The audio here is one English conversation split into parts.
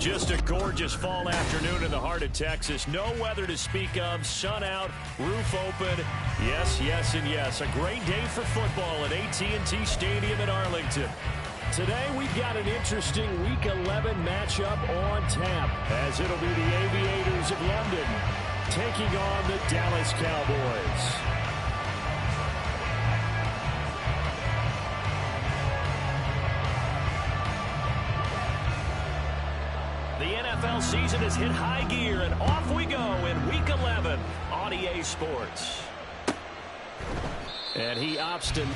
Just a gorgeous fall afternoon in the heart of Texas. No weather to speak of. Sun out, roof open. Yes, yes, and yes. A great day for football at AT&T Stadium in Arlington. Today we've got an interesting Week 11 matchup on tap, as it'll be the Aviators of London taking on the Dallas Cowboys. The NFL season has hit high gear, and off we go in Week 11 on EA Sports. And he opts to...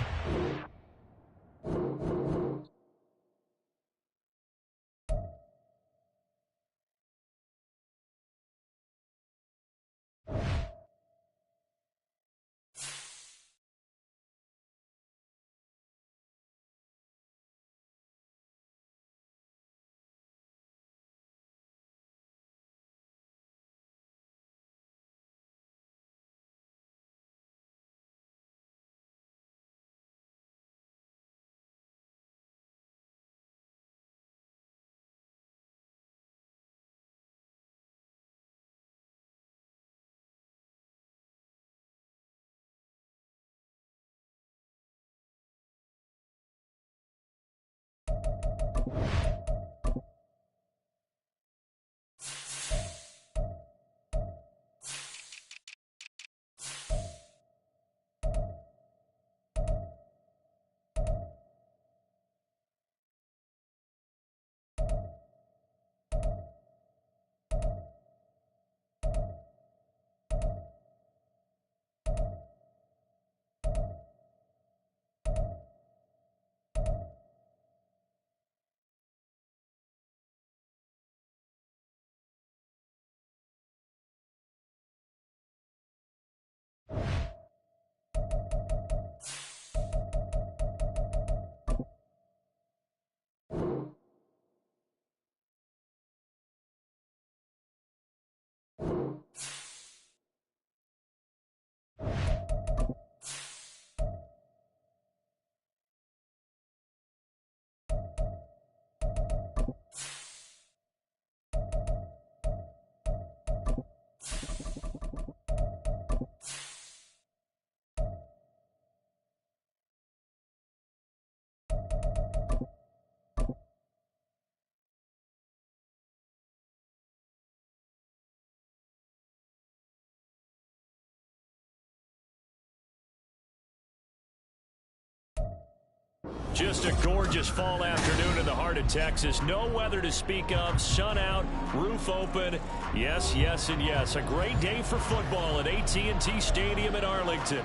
Just a gorgeous fall afternoon in the heart of Texas. No weather to speak of. Sun out, roof open. Yes, yes, and yes. A great day for football at AT&T Stadium in Arlington.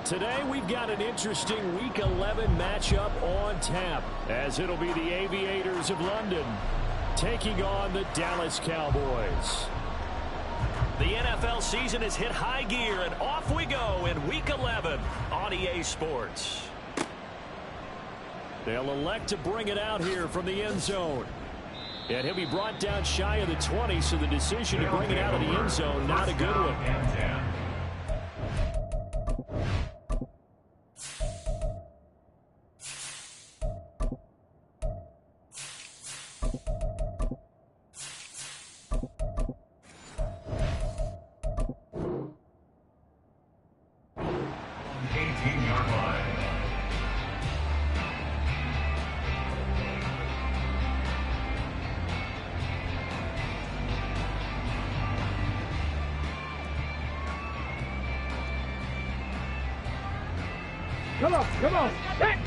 Today we've got an interesting Week 11 matchup on tap, as it'll be the Aviators of London taking on the Dallas Cowboys. The NFL season has hit high gear, and off we go in Week 11 on EA Sports. They'll elect to bring it out here from the end zone. And he'll be brought down shy of the 20, so the decision to bring it out of the end zone, not a good one. Come on, come on. Hey.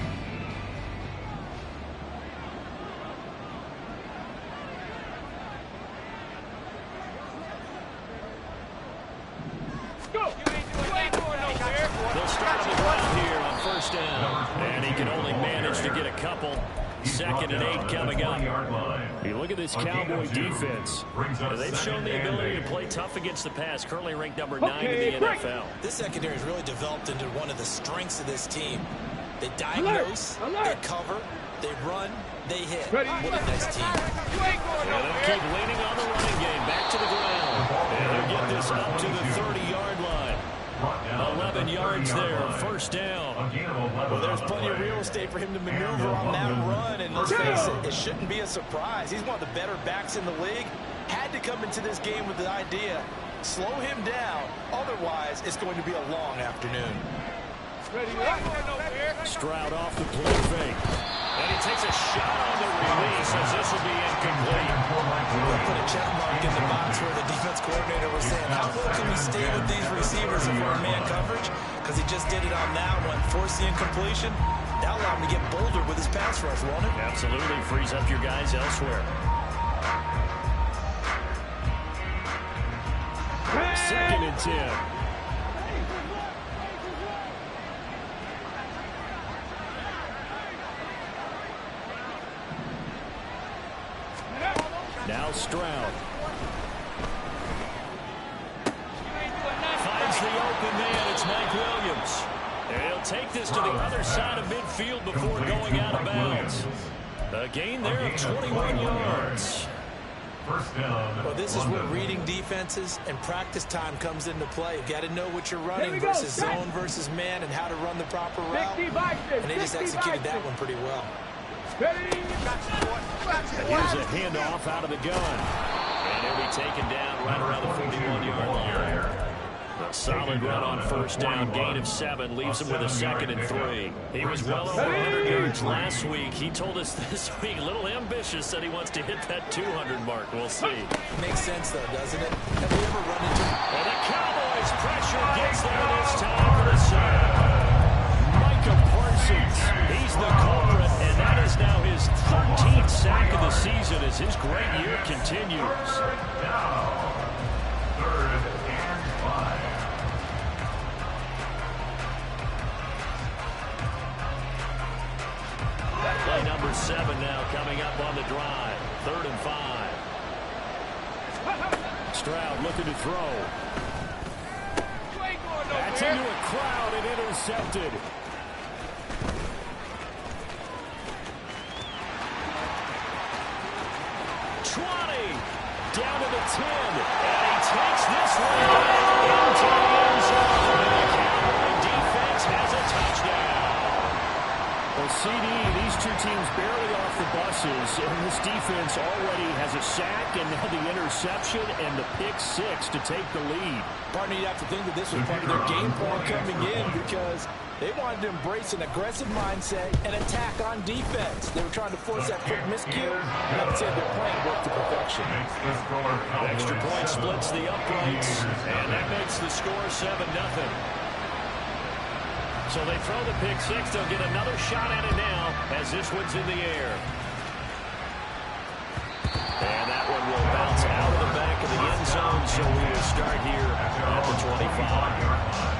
Go. They'll start on the ground here on first down. And he can only manage to get a couple. 2nd and 8 coming up. You look at this Cowboy defense. They've shown the ability to play tough against the pass. Currently ranked number 9 in the NFL. This secondary has really developed into one of the strengths of this team. They diagnose, they cover, they run, they hit. What a nice team. And they'll keep leaning on the running game. Back to the ground. And they'll get this up to the 30-yard line. 11 yards there, first down. Well, there's plenty of real estate for him to maneuver on that run, and let's face it, it shouldn't be a surprise. He's one of the better backs in the league. Had to come into this game with the idea, slow him down, otherwise it's going to be a long afternoon. Stroud off the play fake. And he takes a shot on the release as this will be incomplete. We'll put a check mark in the box where the defense coordinator was saying, how well can we stay with these receivers if we're in man coverage? Because he just did it on that one, forced the incompletion. That'll allow him to get bolder with his pass rush, won't it? Absolutely, frees up your guys elsewhere. Second and 10. Now Stroud. Finds the open man. It's Mike Williams. And he'll take this to the other side of midfield before going out of bounds. A gain there of 21 yards. Well, this is where reading defenses and practice time comes into play. You've got to know what you're running versus zone versus man and how to run the proper route. And they just executed that one pretty well. And here's a handoff out of the gun. And he'll be taken down right around the 41-yard line. A solid run on first down, gain of 7, leaves him with a 2nd and 3. He was well over 100 yards last week. He told us this week, a little ambitious, said he wants to hit that 200 mark. We'll see. Makes sense, though, doesn't it? Have we ever run into... And the Cowboys pressure gets there this time for the sack. Micah Parsons, he's the culprit, and that is now his 13th sack of the season as his great year continues. Play number 7 now coming up on the drive. 3rd and 5. Stroud looking to throw. That's into a crowd and intercepted. Down to the 10. And he takes this one into the end zone. And the Cowboy defense has a touchdown. Well, CD, these two teams barely off the buses, and this defense already has a sack and now the interception and the pick 6 to take the lead. Partner, you'd have to think that this was part of their game plan coming in because they wanted to embrace an aggressive mindset and attack on defense. They were trying to force that quick miscue, and I would say their plan worked to perfection. Extra point splits the uprights, and that makes the score 7-0. So they throw the pick 6. They'll get another shot at it now as this one's in the air. And that one will bounce out of the back of the end zone, so we will start here at the 25.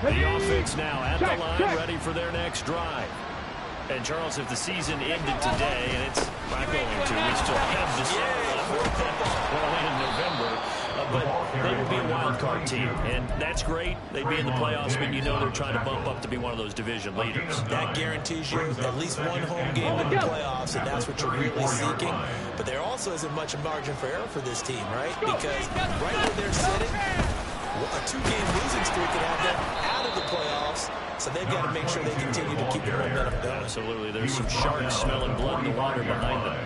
The offense now at the line, ready for their next drive. And, Charles, if the season ended today, and it's not going to, we still have December, well, in November, but they would be a wild card team, and that's great. They'd be in the playoffs, but you know they're trying to bump up to be one of those division leaders. That guarantees you at least one home game in the playoffs, and that's what you're really seeking. But there also isn't much margin for error for this team, right? Because right where they're sitting, a 2-game losing streak could have them out of the playoffs, so they've got to make sure they continue to keep the momentum going. Absolutely. There's some sharks smelling blood in the water behind them.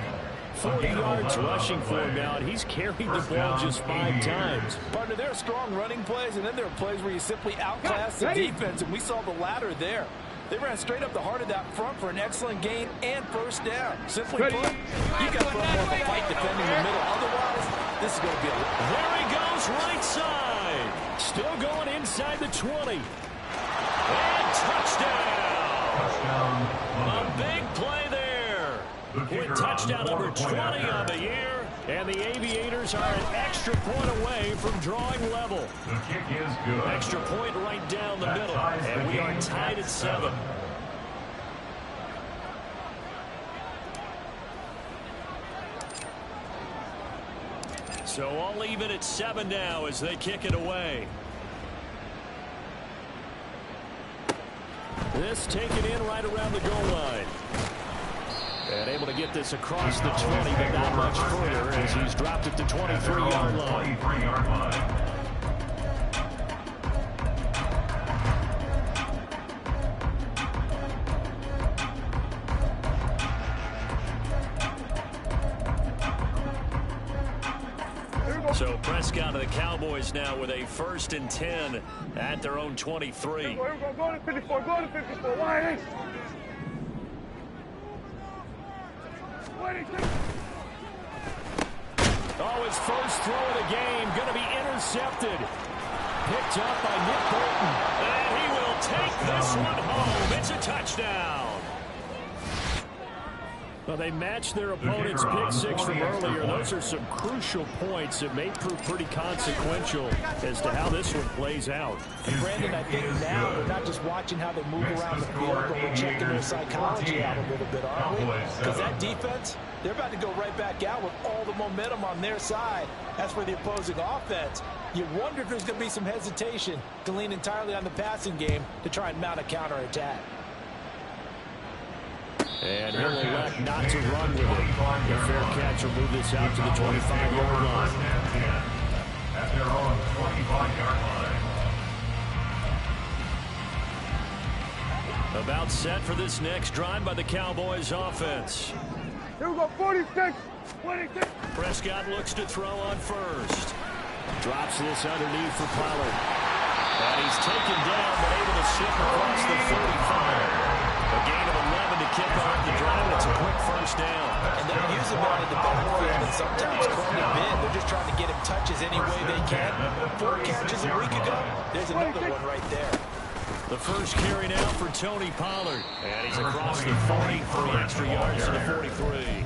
40 yards rushing for him now, and he's carried the ball just 5 times. Partner, there are strong running plays, and then there are plays where you simply outclass the defense, and we saw the latter there. They ran straight up the heart of that front for an excellent gain and first down. Simply put, you got to put more of a fight defending the middle. Otherwise, this is going to be a... There he goes, right side. Still going inside the 20. And touchdown. A big play there. With touchdown number 20 on the year. And the Aviators are an extra point away from drawing level. The kick is good. Extra point right down the middle. And we are tied at 7. So all even at 7 now as they kick it away. This taken in right around the goal line. And able to get this across the 20, but not much further as he's dropped it to 23-yard line. So Prescott of the Cowboys now with a 1st and 10 at their own 23. Go to 54, go to 54. Why? Oh, his first throw of the game going to be intercepted. Picked up by Nick Bolton. And he will take this one home. It's a touchdown. Well, they matched their opponent's pick six from earlier. Those are some crucial points that may prove pretty consequential as to how this one plays out. And Brandon, I think now we're not just watching how they move around the field, but we're checking their psychology out a little bit, aren't we? Because that defense, they're about to go right back out with all the momentum on their side. That's for the opposing offense. You wonder if there's going to be some hesitation to lean entirely on the passing game to try and mount a counterattack. And he'll elect not to run with it. The fair catch will move this out to the 25-yard line. At their own 25-yard line. About set for this next drive by the Cowboys offense. Here we go, 46, 26. Prescott looks to throw on first. Drops this underneath for Pollard. And he's taken down, but able to slip across the 35. A gain of 11 to kick off the drive. It's a quick first down. And they're using him out of the backfield and sometimes quite a bit. They're just trying to get him touches any way they can. 4 catches a week ago. There's another one right there. The first carry now for Tony Pollard. And he's across the 40, 3 extra yards to the 43.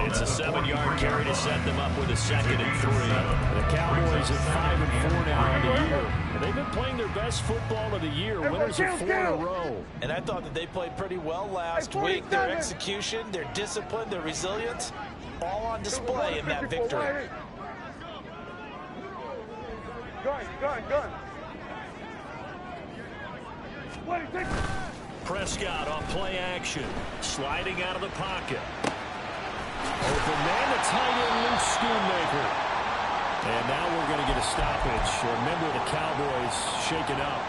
It's a 7-yard carry to set them up with a 2nd and 3. The Cowboys at 5 and 4 now on the year. And they've been playing their best football of the year. Winners of 4 in a row. And I thought that they played pretty well last week. Their execution, their discipline, their resilience, all on display in that victory. Gun. Prescott on play action. Sliding out of the pocket. Open man, the tight end, Luke Schoonmaker. And now we're going to get a stoppage. A member of the Cowboys shaken up.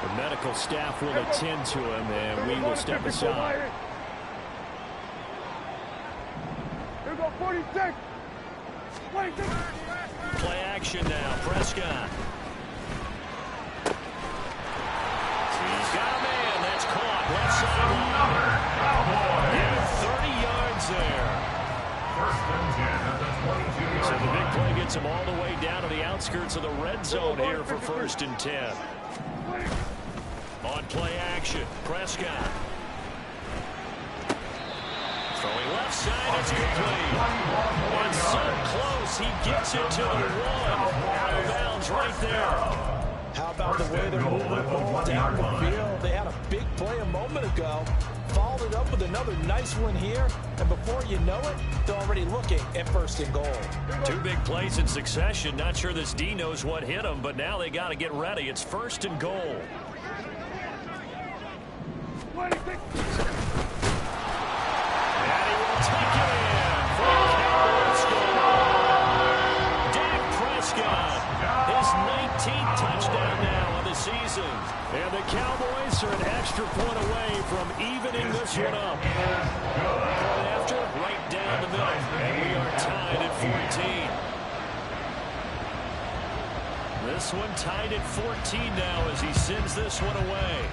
The medical staff will attend to him, and we will step aside. Here we go, 46. 26. Play action now, Prescott. He's got a man. That's caught. Left sideline. Yeah, 30 yards there. So the big play gets him all the way down to the outskirts of the red zone here for 1st and 10. On play action, Prescott. Throwing left side, it's complete. And so close, he gets it to the 1. Out of bounds right there. How about the way they're moving the ball down the field? They had a big play a moment ago. Followed it up with another nice one here. And before you know it, they're already looking at 1st and goal. 2 big plays in succession. Not sure this D knows what hit him, but now they got to get ready. It's 1st and goal. 26. And he will take it in for a Cowboys score. Dak Prescott, his 19th touchdown now of the season. And the Cowboys are an extra point away from evening this one up. Point after, right down the middle. And we are tied at 14. This one tied at 14 now as he sends this one away.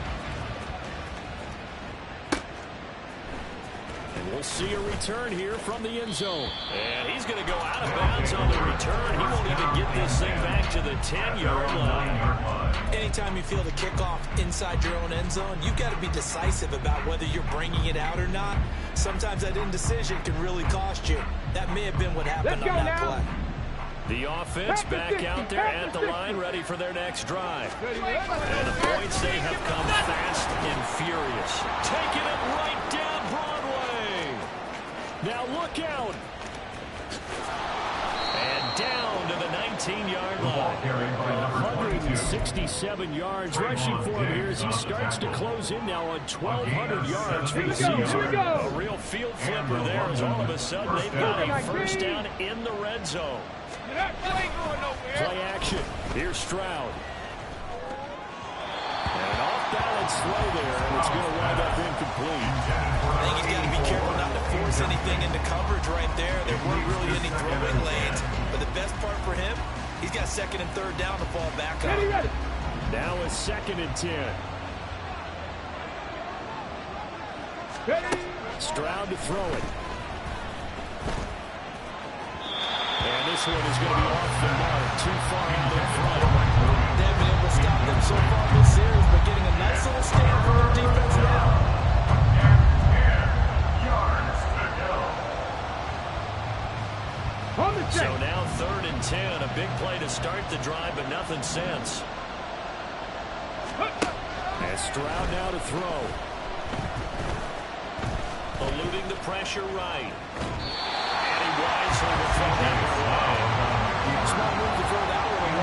We'll see a return here from the end zone. And he's going to go out of bounds on the return. He won't even get this thing back to the 10-yard line. Anytime you feel the kickoff inside your own end zone, you've got to be decisive about whether you're bringing it out or not. Sometimes that indecision can really cost you. That may have been what happened on that play. The offense back out there at the line, ready for their next drive. And the points, they have come fast and furious. Taking it right down Broadway. Now look out. And down to the 19-yard line. 106 67 yards rushing for him here as he starts to close in now on 1,200 yards for the season. A real field flipper there as all of a sudden they've got a first down in the red zone. Play action. Here's Stroud. And an off-balance throw there, and it's going to wind up incomplete. I think he's got to be careful not to force anything into coverage right there. There weren't really any throwing lanes, but the best part for him, he's got second and third down to fall back on. Now a 2nd and 10. Stroud to throw it. And this one is going to be off the mark, too far out in front. They haven't been able to stop them so far this series, but getting a nice little stand for their defense now. So now 3rd and 10, a big play to start the drive, but nothing since. And Stroud now to throw. Eluding the pressure right. And he wisely will throw that one away. Smart move to throw that one away.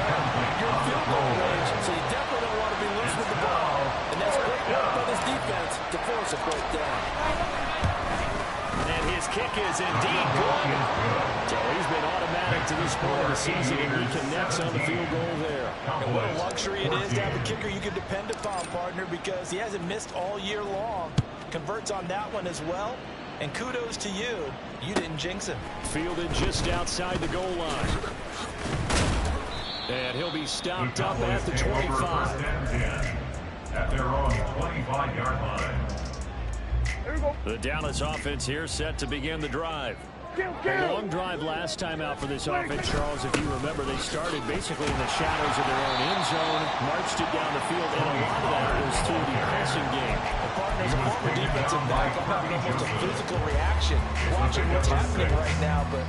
You're in field goal range, so you definitely don't want to be loose with the ball. And that's great work by this defense to force a fourth down. And his kick is indeed good. So he's been automatic to this point of the season, and he connects on the field goal there. And what a luxury it is to have a kicker you can depend upon, partner, because he hasn't missed all year long. Converts on that one as well. And kudos to you. You didn't jinx him. Fielded just outside the goal line. And he'll be stopped up at the 25. At their own 25-yard line. The Dallas offense here set to begin the drive. A long drive last time out for this offense, Charles. If you remember, they started basically in the shadows of their own end zone, marched it down the field, and a lot of that was through the passing game. Partners, a former defensive back, I'm having almost a physical reaction watching what's happening right now, but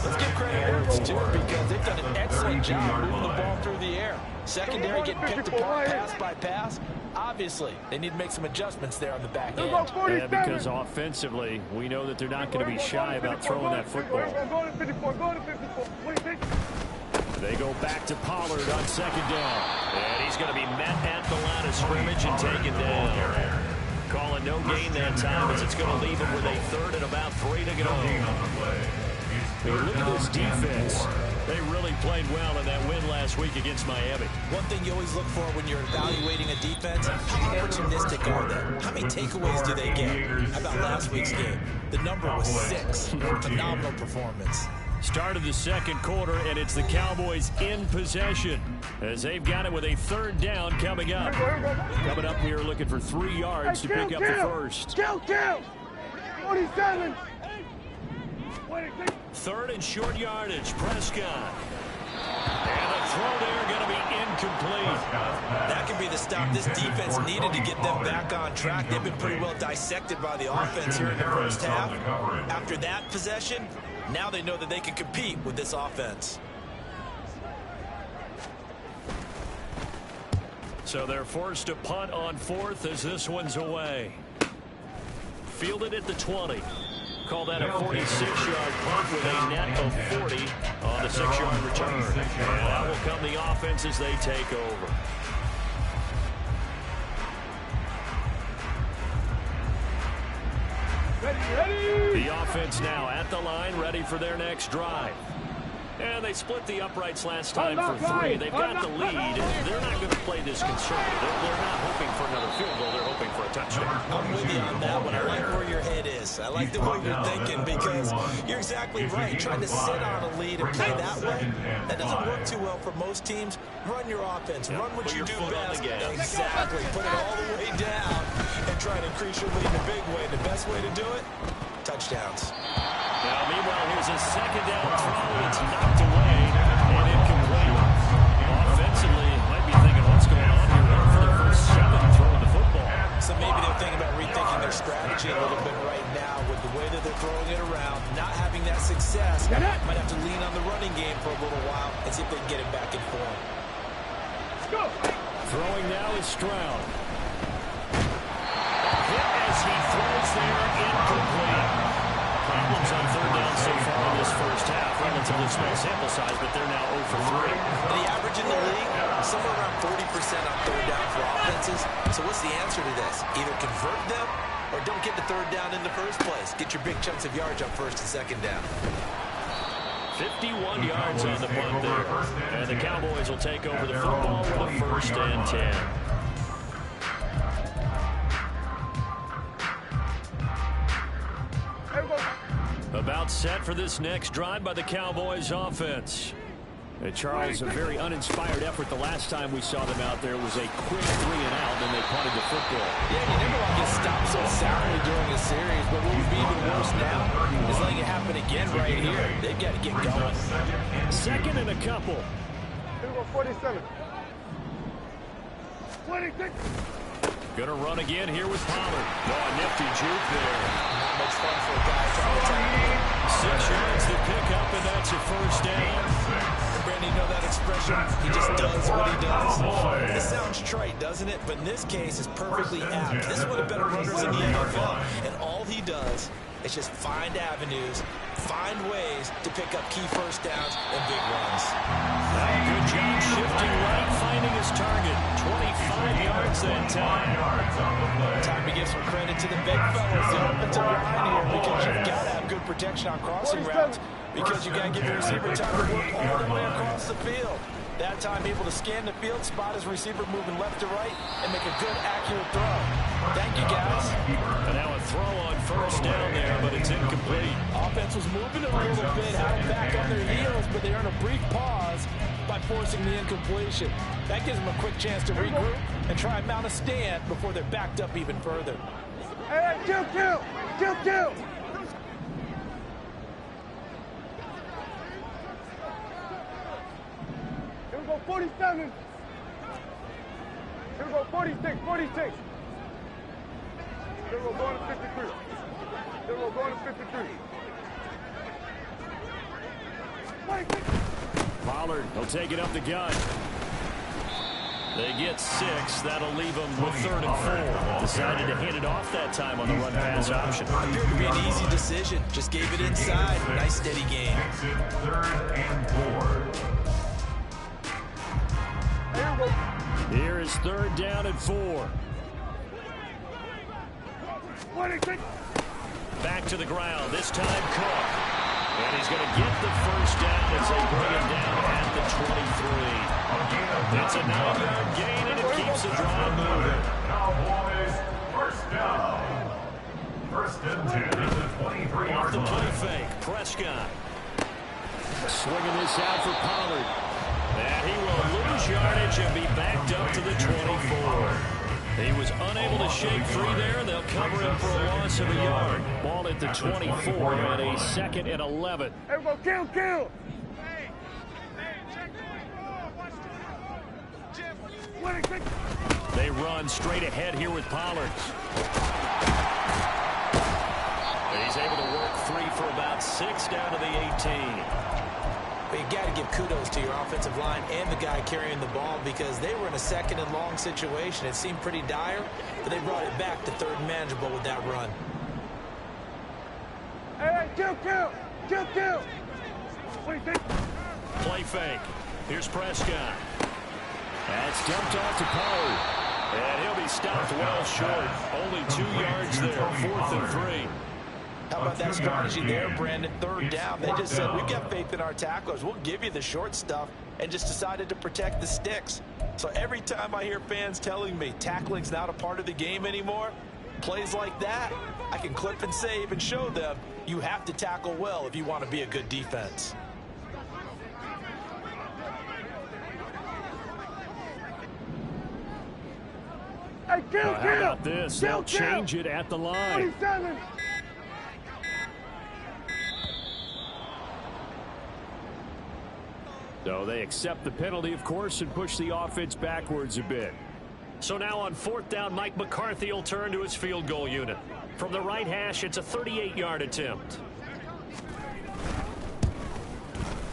let's give credit where it's due because they've done an excellent job moving the ball through the air. Secondary getting picked apart pass by pass. Obviously, they need to make some adjustments there on the back end. Yeah, because offensively, we know that they're not going to be shy about throwing that football. They go back to Pollard on 2nd down. And he's going to be met at the line of scrimmage and taken down. Calling no gain that time as it's going to leave him with a 3rd and about 3 to go. I mean, look at this defense. They really played well in that win last week against Miami. One thing you always look for when you're evaluating a defense, how opportunistic are they? How many takeaways do they get? How about last week's game? The number was 6. Phenomenal performance. Start of the 2nd quarter, and it's the Cowboys in possession as they've got it with a 3rd down coming up. Coming up here looking for 3 yards to pick up the first. 47. 3rd and short yardage, Prescott. And the throw there going to be incomplete. That could be the stop this defense needed to get them back on track. They've been pretty well dissected by the offense here in the first half. After that possession, now they know that they can compete with this offense. So they're forced to punt on 4th as this one's away. Fielded at the 20. Call that a 46-yard punt with a net of 40 on the 6-yard return. And that will come the offense as they take over. The offense now at the line, ready for their next drive. And they split the uprights last time for 3. They've got the lead. They're not going to play this conservative. They're not hoping for another field goal. They're hoping for a touchdown. I'm with you on that one. I like where your head is. I like the way you're thinking because you're exactly right. Trying to sit on a lead and play that way, that doesn't work too well for most teams. Run your offense. Run what you do best. Exactly. Put it all the way down and try to increase your lead in a big way. The best way to do it, touchdowns. Now, meanwhile, here's a 2nd down throw. It's knocked away and incomplete. Offensively, might be thinking what's going on here. They're for the first 7 throwing the football. So maybe they're thinking about rethinking their strategy a little bit right now with the way that they're throwing it around, not having that success. Might have to lean on the running game for a little while and see if they can get it back in form. Throwing now is Stroud. Hit as he throws there, incomplete. problems on third down so far in this first half. Relatively small sample size, but they're now 0 for 3. And the average in the league, somewhere around 40% on third down for offenses. So what's the answer to this? Either convert them or don't get the third down in the first place. Get your big chunks of yards on first and second down. 51 yards on the punt there. And the Cowboys will take over the football with a first and 10. About set for this next drive by the Cowboys offense. And Charles, a very uninspired effort the last time we saw them out there. It was a quick 3 and out, then they punted the football. Yeah, you never want to get stopped so soundly during a series, but what would be even worse now is letting it happen again right here. They've got to get going. Second and a couple. Here we go, 47. 26. Gonna run again here with Pollard. Oh, a nifty juke there. Not much fun for a guy trying to tackle. 6 yards to pick up, and that's a first down. Brandon, you know that expression? He just does what he does. It sounds trite, doesn't it? But in this case, it's perfectly apt. This is one of the better runners in the NFL. And all he does is just find avenues, find ways to pick up key first downs and big runs. Good job shifting right, finding his target. 25 yards that time. Time to give some credit to the big fellas, the offensive line here, because you've got to have good protection on crossing routes, because you got to give the receiver time to work all the way across the field. That time able to scan the field, spot his receiver moving left to right, and make a good, accurate throw. Thank you, guys. And now a throw on first down there, but it's incomplete. Offense was moving a little bit, had them back on their heels, but they earned a brief pause by forcing the incompletion. That gives them a quick chance to regroup and try and mount a stand before they're backed up even further. Hey, kill. Here we go, 47. Here we go, 46. Here we go, going to 53. Here we go, going to 53. 26. Pollard, he'll take it up the gun. They get 6. That'll leave them with 3rd and 4. Decided to hand it off that time on the run-pass option. Appeared to be an easy decision. Just gave it inside. Nice steady game. Exit 3rd and 4. Here we go. Here is 3rd down and 4. 26. Back to the ground. This time Cook. And he's going to get the first down as they bring him down at the 23. It's a 9-yard gain, and it keeps the drive moving. Cowboys, first down. First and 10 at the 23-yard Off the line. play fake, Prescott. Swinging this out for Pollard. And he will lose yardage and be backed up to the 24. He was unable to shake free there. They'll cover him for a loss of a yard. Ball at the 24 and a 2nd and 11. Here we go, kill. 26. They run straight ahead here with Pollard. He's able to work 3 for about 6 down to the 18. But you got to give kudos to your offensive line and the guy carrying the ball, because they were in a 2nd and long situation. It seemed pretty dire, but they brought it back to 3rd and manageable with that run. Hey, kill. 26. Play fake. Here's Prescott. That's dumped off to Pollard. And he'll be stopped well short. Only 2 yards there. 4th and 3. How about that strategy there, Brandon? 3rd down. They just said, we've got faith in our tacklers. We'll give you the short stuff, and just decided to protect the sticks. So every time I hear fans telling me tackling's not a part of the game anymore, plays like that, I can clip and save and show them you have to tackle well if you want to be a good defense. Hey, kill. How about this? They'll change it at the line. 47. So they accept the penalty, of course, and push the offense backwards a bit. So now on 4th down, Mike McCarthy will turn to his field goal unit. From the right hash, it's a 38-yard attempt.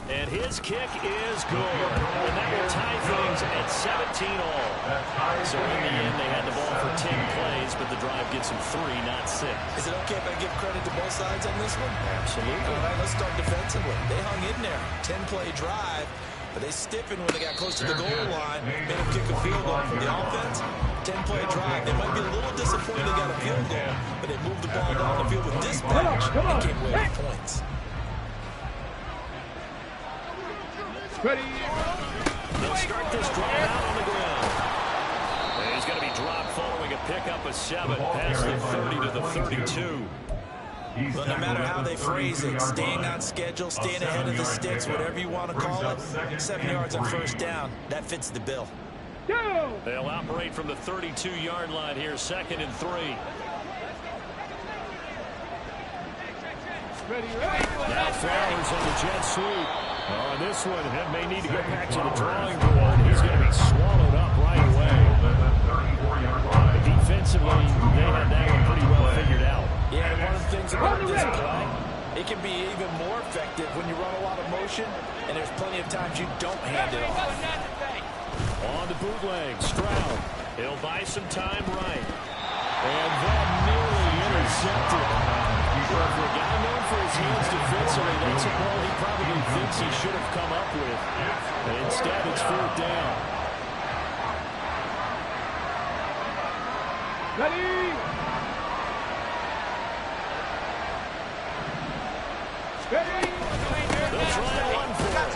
And his kick is good. And that will tie things at 17 all. So in the end, they had the ball for 10 plays, but the drive gets him 3, not 6. Is it okay if I give credit to both sides on this one? Absolutely. All right, let's start defensively. They hung in there. 10-play drive, but they stiffened when they got close to the goal line, made them kick a field goal. For the offense, 10-play drive. They might be a little disappointed they got a field goal, but they moved the ball down the field with dispatch and came away with points. Ready. They'll start this drive out on the ground. And he's going to be dropped following a pickup of 7 past the 30 to the 32. But no matter how they phrase it, staying on schedule, staying ahead of the sticks, whatever you want to call it, 7 yards on first down, that fits the bill. They'll operate from the 32-yard line here, 2nd and 3. Now Flowers on the jet sweep. On this one, it may need to go back to the drawing board. He's going to be swallowed up right away. Defensively, they had that one pretty well figured out. Yeah, and one of the things about this play, it can be even more effective when you run a lot of motion, and there's plenty of times you don't hand it off. On the bootleg, Stroud. He'll buy some time right. And that nearly intercepted. For a guy known for his hands defensively, that's a ball he probably thinks he should have come up with. And instead, it's 4th down. Ready. They'll try to run for it.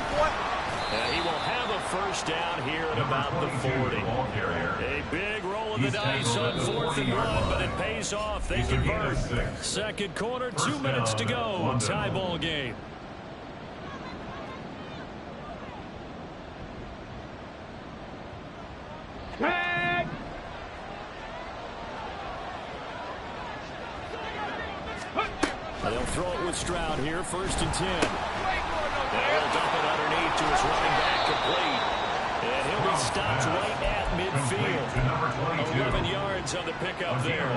And he will have a first down here at about the 40. A big roll of the dice on 4th and 1, but it pays off. They convert. 2nd quarter, 2 minutes to go. Tie ball game. They'll throw it with Stroud here, 1st and 10. They'll dump it underneath to his running back, complete. And he'll be stopped right at midfield. 11 yards on the pickup there.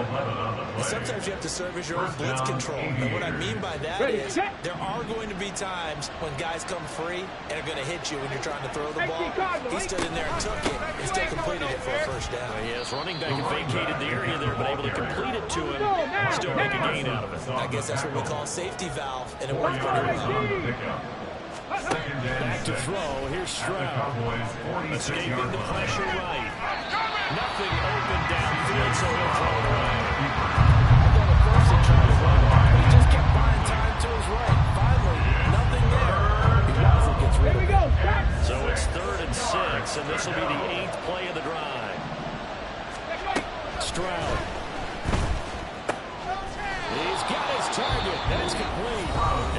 Sometimes you have to serve as your own blitz control. And what I mean by that is there are going to be times when guys come free and are going to hit you when you're trying to throw the ball. He stood in there and took it and still completed it for a first down. Yes, running back vacated the area there, but able to complete it to him and still make a gain out of it. I guess that's what we call a safety valve, and it worked pretty well. Back to throw. Here's Stroud. Escaping the pressure right. Nothing open downfield, so he'll throw it away. I thought at first he tried to run it, but he just kept buying time to his right. Finally, nothing there. He wisely gets rid of it. So it's 3rd and 6, and this will be the 8th play of the drive. Stroud. He's got his target, and it's complete.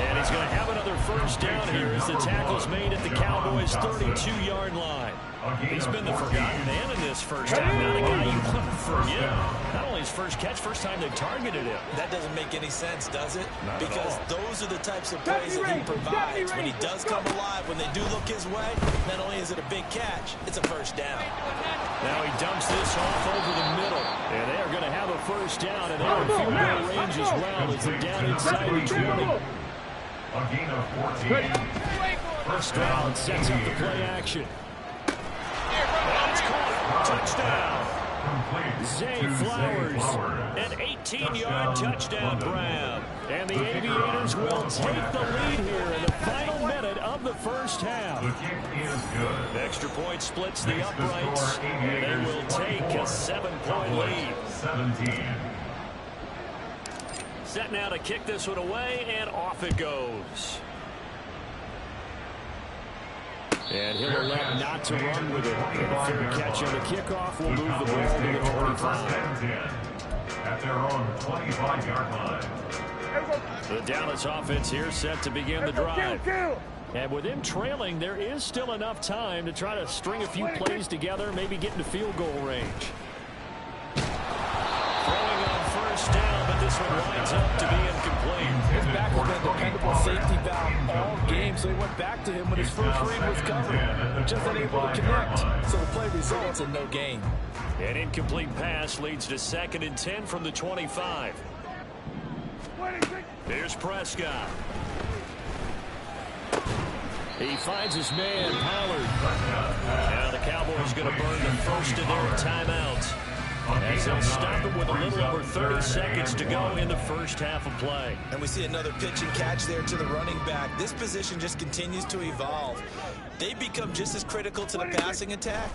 And he's going to have another first down here as the tackle's made at the Cowboys' 32-yard line. He's been the forgotten man in this first time. Not a guy you want to forget. Not only his first catch, first time they targeted him. That doesn't make any sense, does it? Because those are the types of plays that he provides. When he does come alive, when they do look his way, not only is it a big catch, it's a first down. Now he dumps this off over the middle. And they are going to have a first down, and they're in field goal range as well as they're down inside the 20. A gain of 14. Stroud sets up the play action. That's caught. Touchdown. Zay Flowers. An 18-yard touchdown grab. And the Aviators will take the lead here in the final minute of the first half. The kick is good. Extra point splits the uprights. And they will take a 7-point lead. 17. Set now to kick this one away, and off it goes. And he'll elect not to run with it. And a fair catch on the kickoff will move the ball to the 25. At their own 25-yard line. The Dallas offense here set to begin the drive. And with them trailing, there is still enough time to try to string a few plays together, maybe get into field goal range. Throwing on first down, but this one winds up to be incomplete. His back has been a dependable safety valve all game, so he went back to him when his first read was covered. Just unable to connect, so the play results in no gain. An incomplete pass leads to 2nd and 10 from the 25. Here's Prescott. He finds his man, Pollard. Now the Cowboys going to burn the first of their timeouts. As they'll stop it with a little over 30 seconds to go in the first half of play. And we see another pitch and catch there to the running back. This position just continues to evolve. They become just as critical to the passing attack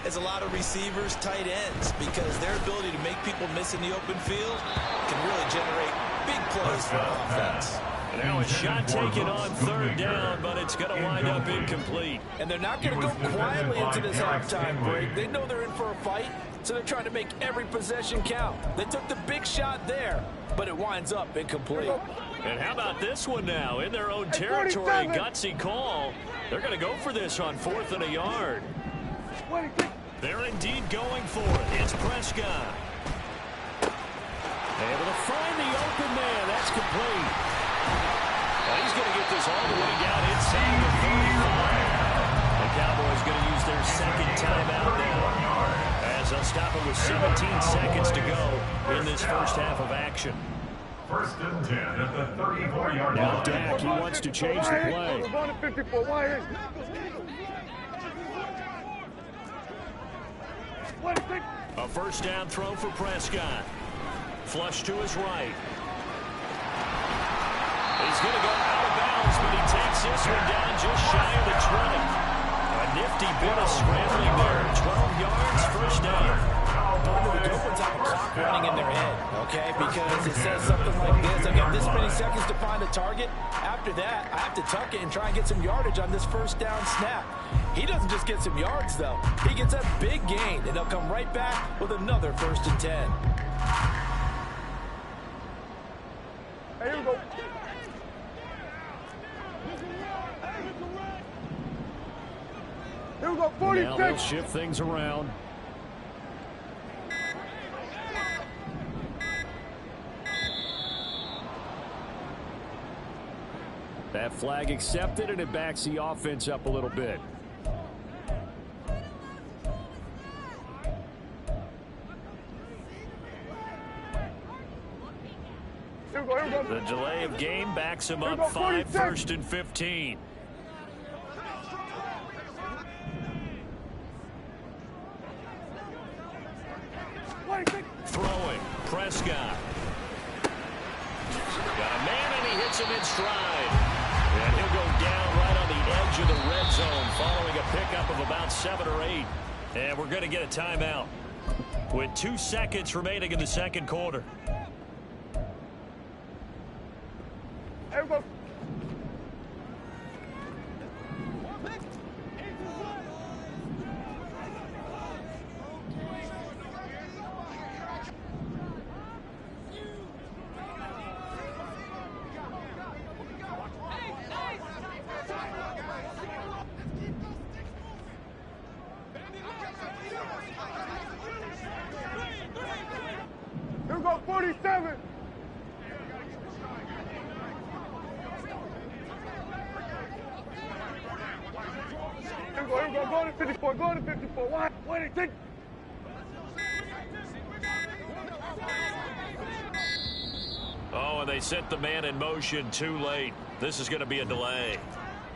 as a lot of receivers, tight ends, because their ability to make people miss in the open field can really generate big plays for offense. Now a shot taken on third down, but it's going to wind up incomplete. And they're not going to go quietly into this halftime break. They know they're in for a fight, so they're trying to make every possession count. They took the big shot there, but it winds up incomplete. And how about this one now? In their own territory, gutsy call. They're going to go for this on 4th and a yard. They're indeed going for it. It's Prescott. Able to find the open man. That's complete. Well, he's going to get this all the way down inside the 35. The Cowboys going to use their second timeout now, as they'll stop it with 17 seconds to go in this first half of action. 1st and 10 at the 34-yard line. Now Dak, he wants to change the play. We're going to 54. Why is it? A first down throw for Prescott. Flush to his right. He's going to go out of bounds, but he takes this one down just shy of the 20. A nifty bit of scrambling there. 12 yards, first down. The Dolphins have a clock running in their head, okay? Because it says something like this. I've got this many seconds to find a target. After that, I have to tuck it and try and get some yardage on this first down snap. He doesn't just get some yards, though. He gets a big gain, and they'll come right back with another 1st and 10. Hey, here we go. Here we go, 46. Now they'll shift things around. That flag accepted, and it backs the offense up a little bit. Here we go, here we go. The delay of game backs him up 5, 1st and 15. Throwing, Prescott. Got a man, and he hits him in stride. And he'll go down right on the edge of the red zone following a pickup of about 7 or 8. And we're going to get a timeout with 2 seconds remaining in the second quarter. Here we go. Here we go, 47. Here we go, going to 54, going to 54. Why? Wait, take. Oh, and they set the man in motion too late. This is going to be a delay.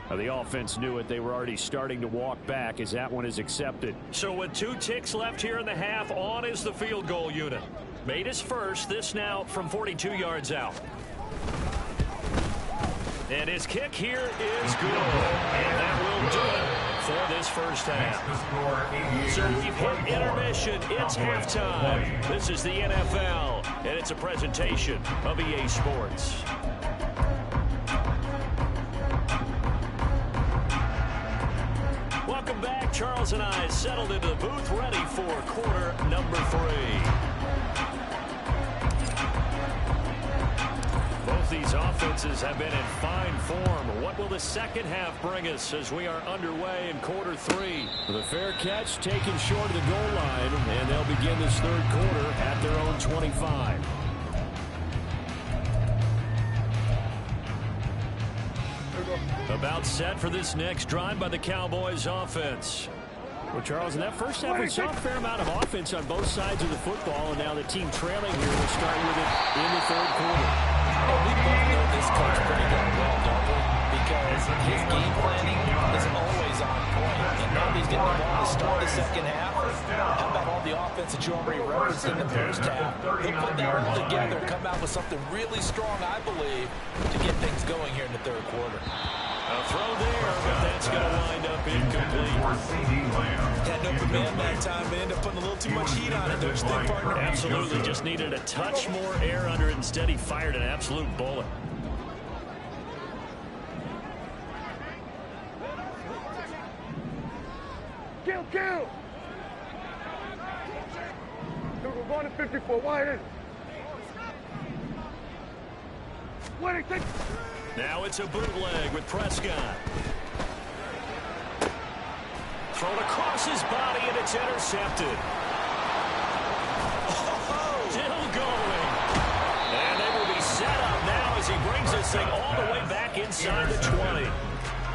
The offense knew it. They were already starting to walk back as that one is accepted. So with 2 ticks left here in the half, on is the field goal unit. Made his first, this now from 42 yards out. And his kick here is good. And that will do it for this first half. So we've hit intermission. It's halftime. This is the NFL, and it's a presentation of EA Sports. Welcome back. Charles and I settled into the booth, ready for quarter number 3. Both these offenses have been in fine form. What will the second half bring us as we are underway in quarter 3? The fair catch taken short of the goal line, and they'll begin this third quarter at their own 25. About set for this next drive by the Cowboys offense. Well, Charles, in that first half, we saw a fair amount of offense on both sides of the football, and now the team trailing here will start with it in the third quarter. Well, we both know this coach pretty well, don't we? Because his game planning is always is on point. And now he's getting the ball to start the second half. How about all the offense that you already referenced in the first half? He'll put that all together and come out with something really strong, I believe, to get things going here in the third quarter. A throw there, but that's going to wind up incomplete. Had an open man that time, but ended up putting a little too much heat on it, don't you think, partner? Absolutely, just needed a touch more air under it. Instead, he fired an absolute bullet. Kill! Here we're going to 54. Wide in. Now it's a bootleg with Prescott. Thrown across his body, and it's intercepted. Still going. And they will be set up now as he brings this thing all the way back inside the 20.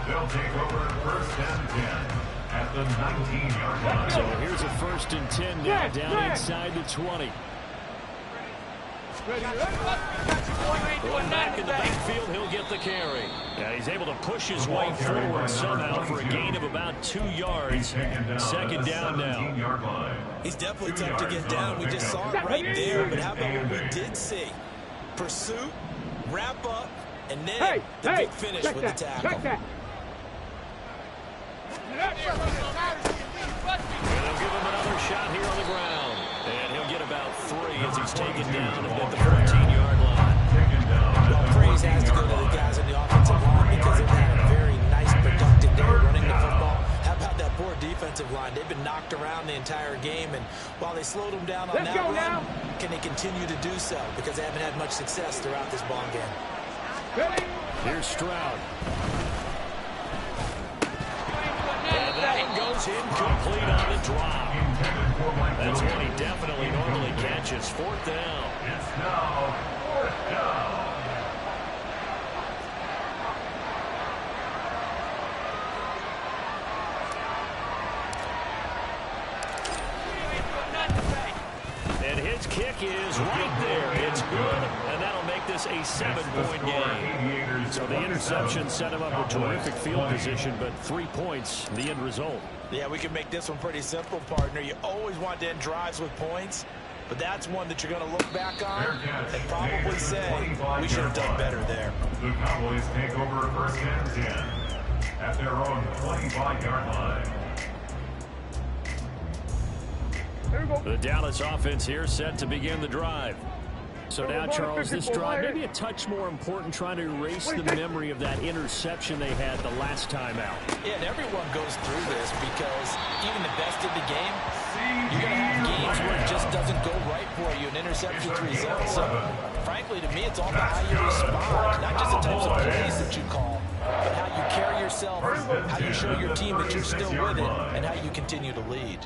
They'll take over first and 10 at the 19-yard line. So here's a first and 10 now down inside the 20. Going back in the backfield, he'll get the carry. Yeah, he's able to push his way forward somehow for a gain of about 2 yards. Second down now. He's definitely tough to get down. We just saw it right there. But how about what we did see? Pursuit, wrap up, and then the big finish with the tackle. And they'll give him another shot here on the ground. And he'll get about 3 as he's taken down at the 14-yard line. Well, praise has to go to the guys on the offensive line because they've had a very nice, productive day running the football. How about that poor defensive line? They've been knocked around the entire game, and while they slowed them down on that run, can they continue to do so? Because they haven't had much success throughout this ball game. Here's Stroud. And that one goes incomplete on the drop. That's what he definitely normally catches. Fourth down. It's now fourth down. And his kick is right there. It's good, and that'll make this a 7-point game. So the interception set him up with terrific field position, but 3 points, the end result. Yeah, we can make this one pretty simple, partner. You always want to end drives with points, but that's one that you're going to look back on and probably say we should have done better there. The Cowboys take over first and 10 at their own 25-yard line. The Dallas offense here set to begin the drive. So now, Charles, this drive maybe a touch more important, trying to erase the memory of that interception they had the last time out. Yeah, and everyone goes through this because even the best in the game, you're going to have games where it just doesn't go right for you, and interceptions result. So, frankly, to me, it's all about how you respond, not just the types of plays that you call, but how you carry yourself, how you show your team that you're still with it, and how you continue to lead.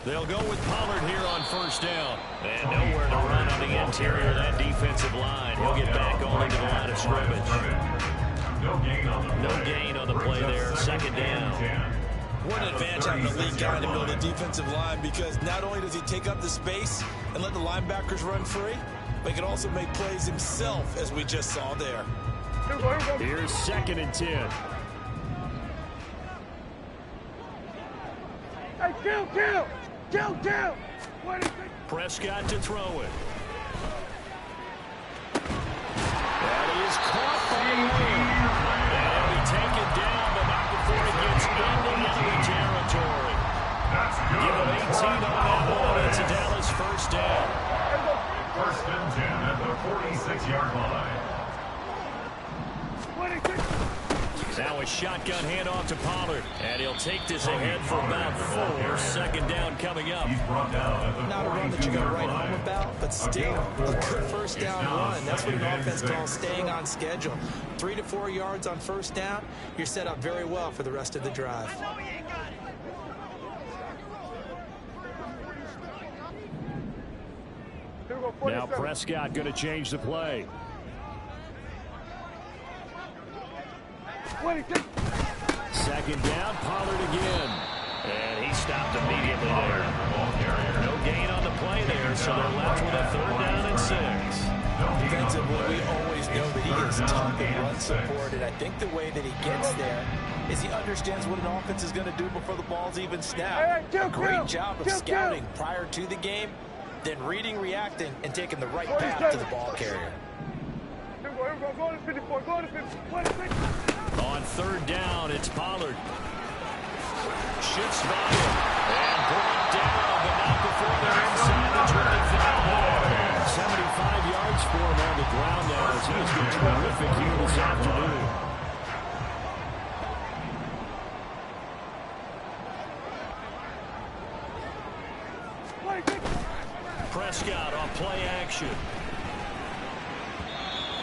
They'll go with Pollard here on first down. And nowhere to run on the interior of that defensive line. He'll get back only to the line of scrimmage. No gain on the play there. Second down. What an advantage having a lead guy in the middle of the defensive line, because not only does he take up the space and let the linebackers run free, but he can also make plays himself, as we just saw there. Here's second and 10. Hey, kill! Prescott to throw it. That is caught by Lamb. And he'll be taken down, but not before he gets into enemy territory. Give him 18 on that one. It's a Dallas first down. First and 10 at the 46-yard line. Now a shotgun handoff to Pollard, and he'll take this ahead for about 4. Second down coming up. Not a run that you're going to write home about, but still a good first down run. That's what an offense calls staying on schedule. 3 to 4 yards on first down, you're set up very well for the rest of the drive. Now Prescott going to change the play. Second down, Pollard again. And he stopped immediately there. No gain on the play there, so they're left with a 3rd down and 6. Defensively, we always know that he is tough and run support, and I think the way that he gets there is he understands what an offense is going to do before the ball's even snapped. A great job of scouting prior to the game, then reading, reacting, and taking the right path to the ball carrier. On third down, it's Pollard. Shoots fire and brought down, but not before they're inside the 25. 75 yards for him on the ground now as he has been terrific here this afternoon. Prescott on play action.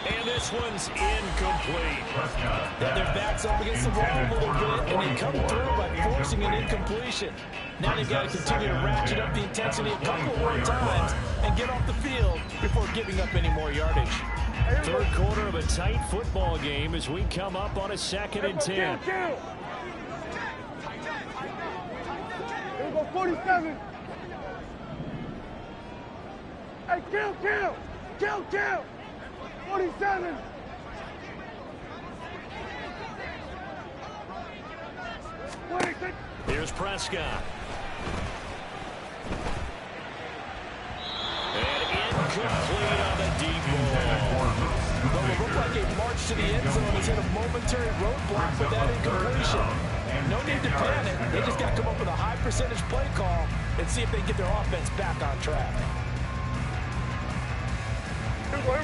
And this one's incomplete. Yeah, their back's up against the wall a little bit, and they come through by forcing an incompletion. Now they've got to continue to ratchet up the intensity a couple more times and get off the field before giving up any more yardage. Third quarter of a tight football game as we come up on a 2nd and 10. Here we go, 47. Hey, kill. 47. Here's Prescott. And incomplete on the deep ball. Well, it looked like a march to the end zone has hit a momentary roadblock with that incompletion. No need to panic. They just got to come up with a high percentage play call and see if they can get their offense back on track.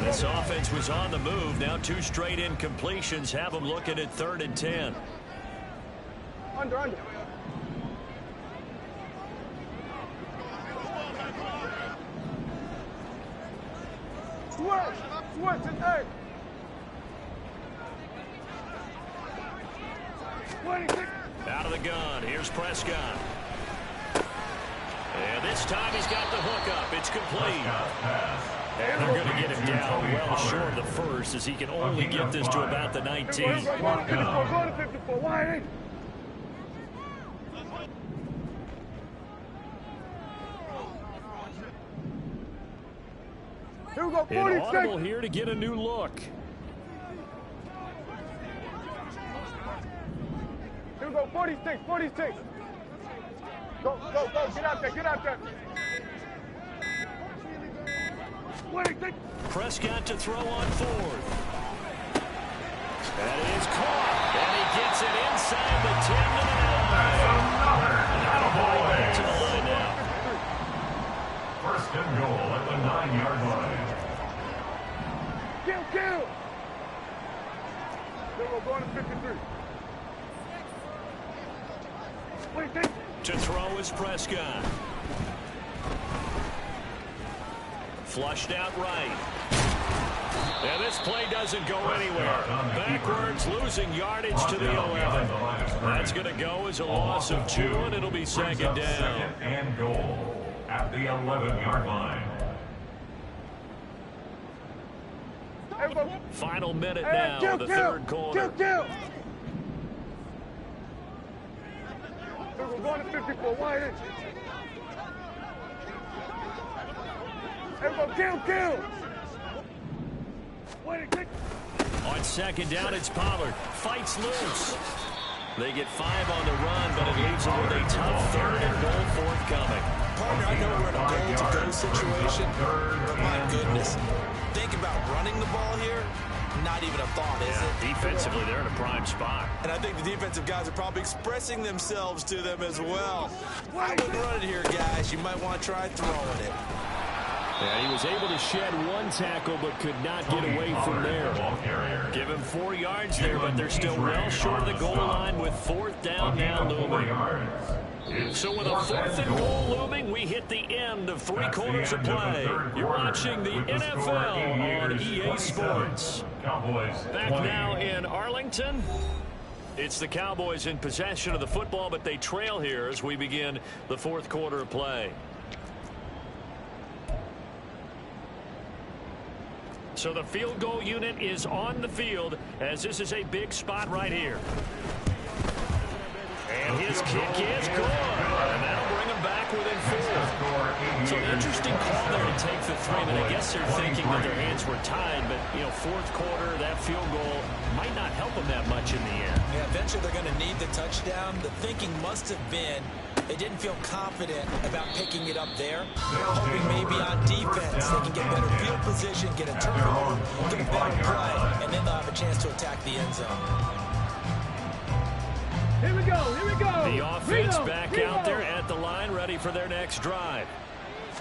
This offense was on the move. Now 2 straight incompletions have them looking at 3rd and 10. Under. Switch today. 26. Out of the gun. Here's Prescott. And this time he's got the hook up. It's complete. And they're going to get him down well short of the first as he can only get this to about the 19. Go to 54. Wide. Here we go, 46. An audible here to get a new look. Here we go, 46. Go. Get out there. Prescott to throw on 4th. And it is caught. And he gets it inside the 10 to the 9. To the line now. 1st and goal at the 9-yard line. Kill. We're going to 53. To throw is Prescott. Flushed out right. And this play doesn't go anywhere. Backwards, losing yardage to the 11. That's going to go as a loss of 2, and it'll be 2nd down. 2nd and goal at the 11-yard line. Final minute now of the third quarter. We're going to 54. Wide. Kill. On 2nd down, it's Pollard. Fights loose. They get 5 on the run, but it leaves them with a tough 3rd and goal forthcoming. Partner, I know we're in a goal-to-go situation. My goodness. Think about running the ball here. Not even a thought, is it? Defensively, they're in a prime spot. And I think the defensive guys are probably expressing themselves to them as well. I wouldn't run it here, guys. You might want to try throwing it. Yeah, he was able to shed 1 tackle, but could not get away from there. Give him 4 yards there, but they're still well short of the goal line with 4th down now looming. So with a 4th and goal looming, we hit the end of 3 quarters of play. You're watching the NFL on EA Sports. Back now in Arlington. It's the Cowboys in possession of the football, but they trail here as we begin the 4th quarter of play. So the field goal unit is on the field as this is a big spot right here. And his kick is good. And that'll bring him back within 4. So an interesting call there to take the 3, but I guess they're thinking that their hands were tied. But, you know, fourth quarter, that field goal might not help them that much in the end. Yeah, eventually they're going to need the touchdown. The thinking must have been they didn't feel confident about picking it up there, hoping maybe on defense they can get better field position, get a turnover, get a better play, and then they'll have a chance to attack the end zone. Here we go, here we go. The offense back out there at the line, ready for their next drive.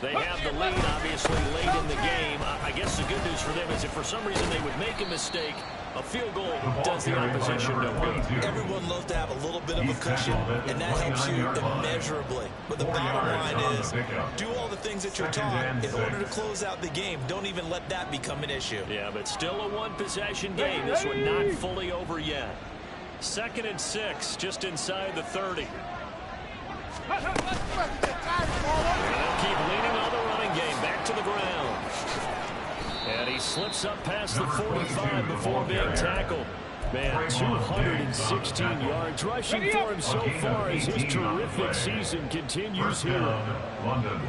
They have the lead, obviously, late in the game. I guess the good news for them is if for some reason they would make a mistake, a field goal does the opposition no good. Everyone loves to have a little bit of a cushion, and that helps you immeasurably. But the bottom line is, do all the things that you're taught in order to close out the game. Don't even let that become an issue. Yeah, but still a one-possession game. This one not fully over yet. 2nd and 6, just inside the 30. And they'll keep leaning on the running game. Back to the ground. And he slips up past the 45 before being tackled. Man, 216 yards rushing for him so far as his terrific season continues here. London.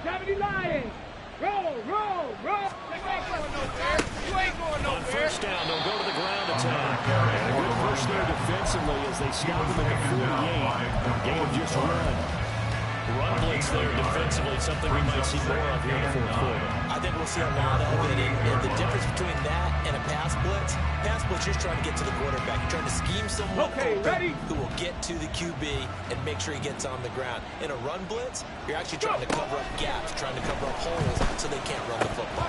70 Lions. Roll, roll, roll. You ain't going On first down, they'll go to the ground attack. And a good push there defensively as they stop him at the 48. Gain of just one. Run blitz there defensively, something we might see more of here in the fourth quarter. I think we'll see a lot of it. And the difference between that and a pass blitz, you're just trying to get to the quarterback. You're trying to scheme someone open who will get to the QB and make sure he gets on the ground. In a run blitz, you're actually trying to cover up gaps, trying to cover up holes so they can't run the football.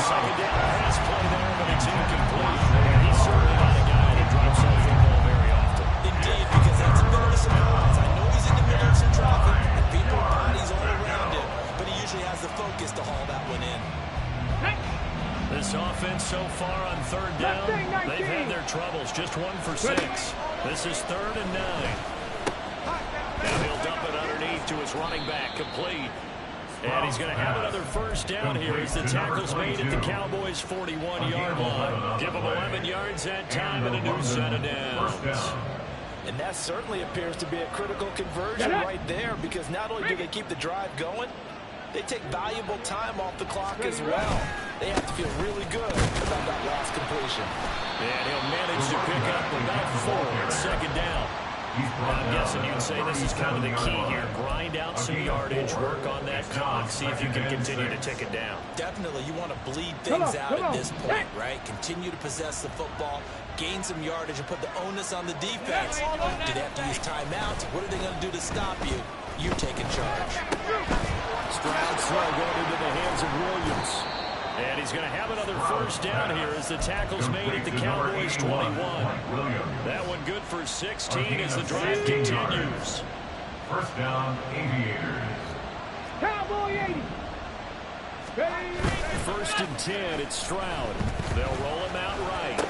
Second down pass play there, but it's incomplete. He's certainly not a guy that drops that football very often. Indeed, because that's a bit of a surprise. I know he's in the middle of some traffic and people and bodies all around him, but he usually has the focus to haul that one in. This offense so far on third down, they've had their troubles. Just 1 for 6. This is 3rd and 9. Now he'll dump it underneath to his running back, complete. And he's going to have another first down here as the tackle's made at the Cowboys' 41-yard line. Give them 11 yards that time and a new set of downs. And that certainly appears to be a critical conversion right there, because not only do they keep the drive going, they take valuable time off the clock as well. They have to feel really good about that last completion. And he'll manage to pick up about 4 at second down. I'm guessing you'd say this is kind of the key here. Grind out some yardage, work on that clock, see if you can continue to tick it down. Definitely, you want to bleed things out at this point, right? Continue to possess the football, gain some yardage, and put the onus on the defense. Do they have to use timeouts? What are they going to do to stop you? You're taking charge. Stroud's throw going into the hands of Williams. And he's going to have another first down here as the tackle's made at the Cowboys' 21. That one good for 16 as the drive continues. First down, Aviators. Cowboy 80. 1st and 10, it's Stroud. They'll roll him out right.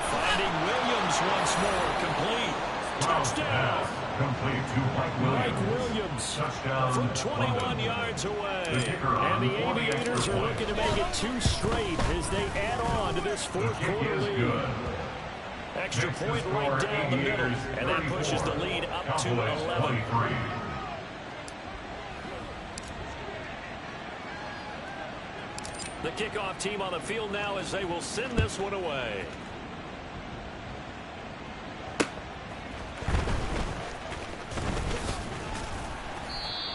Finding Williams once more, complete. Touchdown. Complete to Mike Williams from 21 yards away. And the Aviators are looking to make it 2 straight as they add on to this fourth quarter lead. Extra point right down the middle, and that pushes the lead up to 11. The kickoff team on the field now as they will send this one away.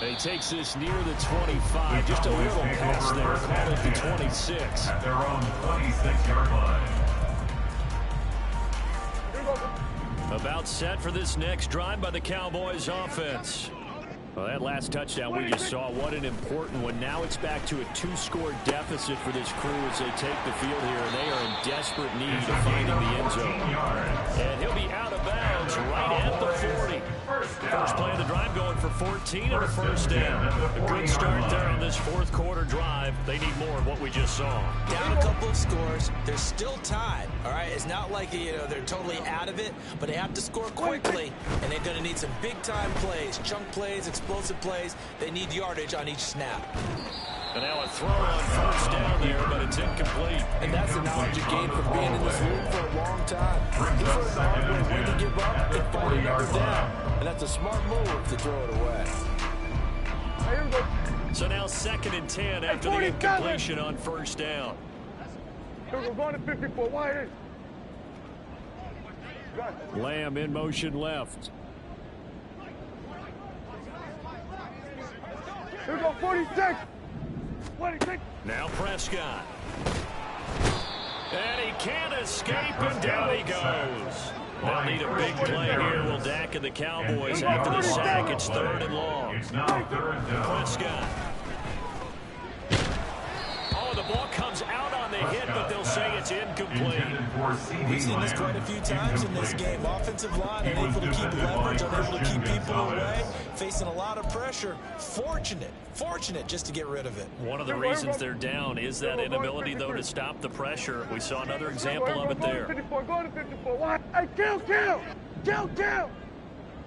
He takes this near the 25. Just a little pass there. Call it the 26. At their own 26-yard line. About set for this next drive by the Cowboys offense. Well, that last touchdown we just saw, what an important one. Now it's back to a 2-score deficit for this crew as they take the field here, and they are in desperate need of finding the end zone. And he'll be out of bounds right at the 40. First play of the drive going for 14 and a first down. A good start there on this fourth quarter drive. They need more of what we just saw. Down a couple of scores. They're still tied, all right? It's not like, they're totally out of it, but they have to score quickly, and they're going to need some big-time plays, chunk plays, explosive plays. They need yardage on each snap. And now a throw on first down there, but it's incomplete. And that's the knowledge you gain from being in this league for a long time. He's learned the hard way when to give up and find another down. And that's a smart move to throw it away. So now 2nd and 10 after the incompletion on first down. We're going to 54. Wide in. Lamb in motion left. Here we go, 46. 46. Now Prescott. And he can't escape, and down he goes. They'll need a big play here. Will Dak and the Cowboys after the sack. It's 3rd and long. It's now 3rd down. Prescott. Oh, the ball comes out on the hit, but they'll say it's incomplete. We've seen this quite a few times in this game. Offensive line unable to keep leverage, unable to keep people away, facing a lot of pressure. Fortunate just to get rid of it. One of the reasons they're down is that inability, though, to stop the pressure. We saw another example of it there. Go to 54. Hey, kill.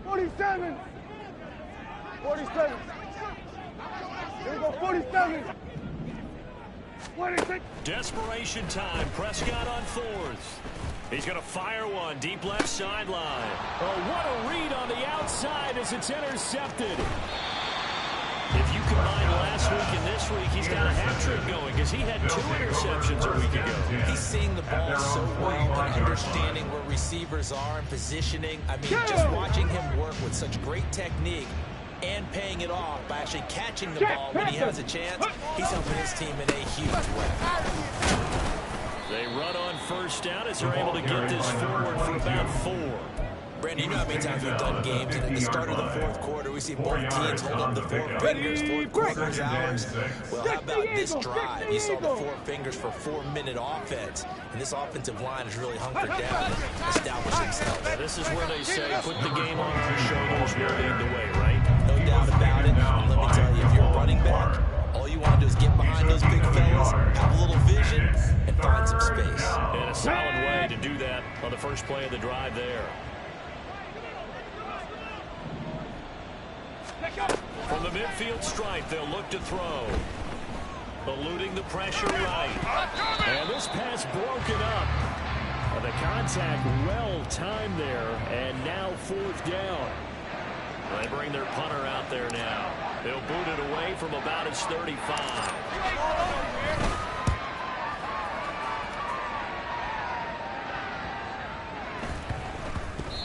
47. 47. Here we go, 47. 26. Desperation time. Prescott on 4th. He's going to fire one deep left sideline. Oh, what a read on the outside as it's intercepted. If you combine last week and this week, he's got a hat-trick going because he had 2 interceptions a week ago. He's seeing the ball so well and understanding where receivers are and positioning. I mean, just watching him work with such great technique and paying it off by actually catching the ball when he has a chance, he's helping his team in a huge way. They run on first down as they're able to get this forward for about 4. Brandon, you know how many times we've done games, and at the start of the 4th quarter, we see both teams hold up the 4 fingers. 4th quarter is ours. Well, how about this drive? You saw the 4 fingers for 4-minute offense, and this offensive line is really hunkered down and establishing themselves. Yeah, this is where they say put the game on your shoulders, will lead the way, right? No doubt about it. And let me tell you, if you're a running back, all you want to do is get behind those big fellas, have a little vision, and find some space. And a solid way to do that on the first play of the drive there. From the midfield stripe, they'll look to throw. Eluding the pressure right. And this pass broken up. The contact well timed there, and now 4th down. They bring their punter out there now. They'll boot it away from about his 35.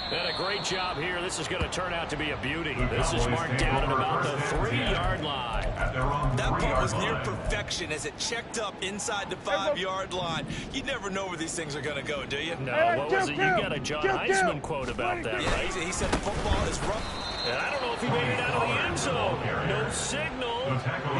And a great job here. This is going to turn out to be a beauty. This is marked down at about the 3-yard line. That punt was near perfection as it checked up inside the 5-yard line. You never know where these things are going to go, do you? No, what was it? You got a John Heisman quote about that, right? He said the football is rough. And I don't know if he made it out of the end zone. No signal.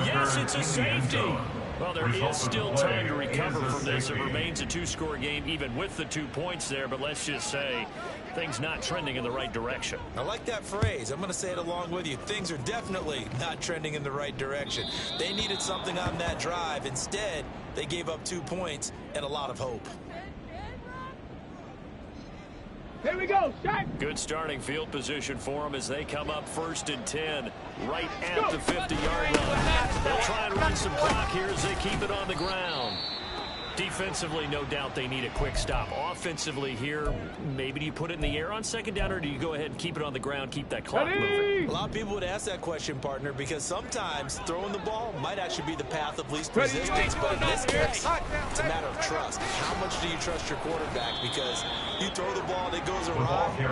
Yes, it's a safety. Well, there is still time to recover from this. It remains a 2-score game, even with the 2 points there. But let's just say things not trending in the right direction. I like that phrase. I'm going to say it along with you. Things are definitely not trending in the right direction. They needed something on that drive. Instead, they gave up 2 points and a lot of hope. Here we go, shot. Good starting field position for them as they come up 1st and 10, right at the 50-yard line. They'll try and run some clock here as they keep it on the ground. Defensively, no doubt they need a quick stop. Offensively here, maybe do you put it in the air on 2nd down, or do you go ahead and keep it on the ground, keep that clock moving? A lot of people would ask that question, partner, because sometimes throwing the ball might actually be the path of least resistance, but in this case, it's a matter of trust. How much do you trust your quarterback? Because you throw the ball and it goes awry, you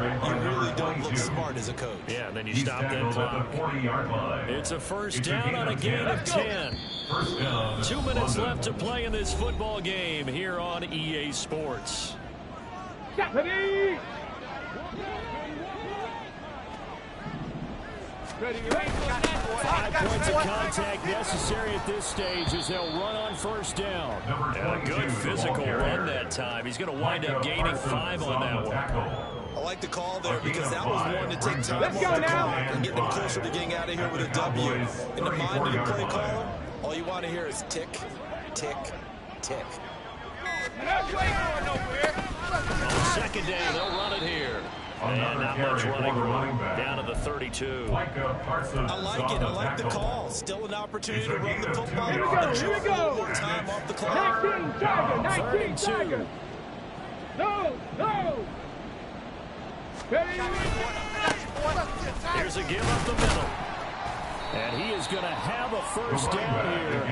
really don't look smart as a coach. Yeah, and then you stop that clock. It's a 1st down on a gain of 10. 2 minutes left to play in this football game here on EA Sports. 5 points of contact necessary at this stage as they'll run on 1st down. And a good physical run that time. He's going to wind up gaining 5 on that one. I like the call there because that was one to take time off the clock and get them closer to getting out of here with a W. In the mind of the play caller, all you want to hear is tick, tick, tick. On 2nd down, they'll run it here. And not much running down to the 32. I like it. I like the call. Still an opportunity to run the football. Here we go. Here we go. More time off the clock. 19 Tiger. 19 Tiger. No. Here's a give up the middle. And he is going to have a first down here.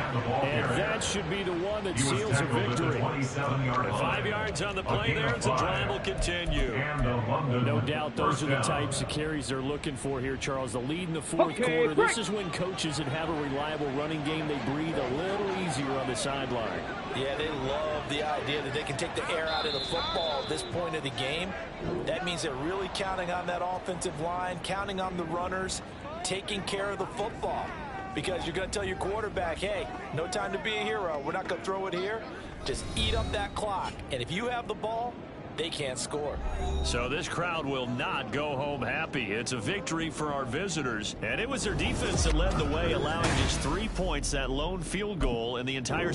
And that should be the one that seals a victory. 5 yards on the play there. The drive will continue. No doubt those are the types of carries they're looking for here, Charles. The lead in the fourth quarter. This is when coaches that have a reliable running game, they breathe a little easier on the sideline. Yeah, they love the idea that they can take the air out of the football at this point of the game. That means they're really counting on that offensive line, counting on the runners, taking care of the football. Because you're going to tell your quarterback, hey, no time to be a hero. We're not going to throw it here. Just eat up that clock. And if you have the ball, they can't score. So this crowd will not go home happy. It's a victory for our visitors. And it was their defense that led the way, allowing just 3 points, that lone field goal in the entire